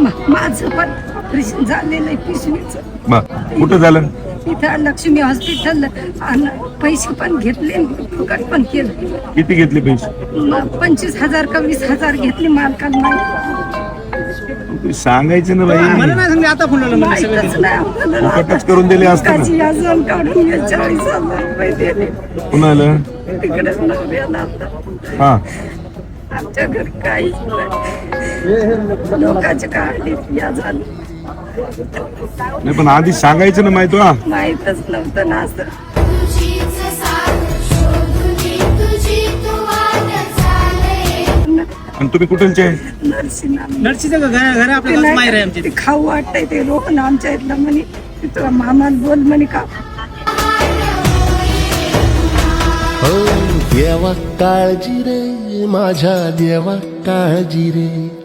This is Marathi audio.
माझं पण ऑपरेशन झालेलं आहे पिशवीचं. कुठं झालं? इथं लक्ष्मी हॉस्पिटल. पैसे पण घेतले, फुकट पण केले. किती घेतले पैसे? 25,000 का 20,000 घेतले. मालकाला माहिती सांगायचं ना बाई. आता फुकटच करून दिले असते ना. 40,000 रुपये दिले. कुणाला? तिकडे नवऱ्याला आता. हा, आमच्या घरी काहीच नाही. लोकांच्या काढली या झाली. नाही पण आधी सांगायचं ना माहिती. माहीतच नव्हतं ना असं. आणि तुम्ही कुठलचे आहे? नर्सीचं घर आपल्याला माहीत आहे आमचे. ते खाऊ वाटतंय ते रोहन आमच्या इथलं म्हणे. तुला मामाला बोल म्हणे का. देवा काळजी रे माझ्या देवा काळजी रे.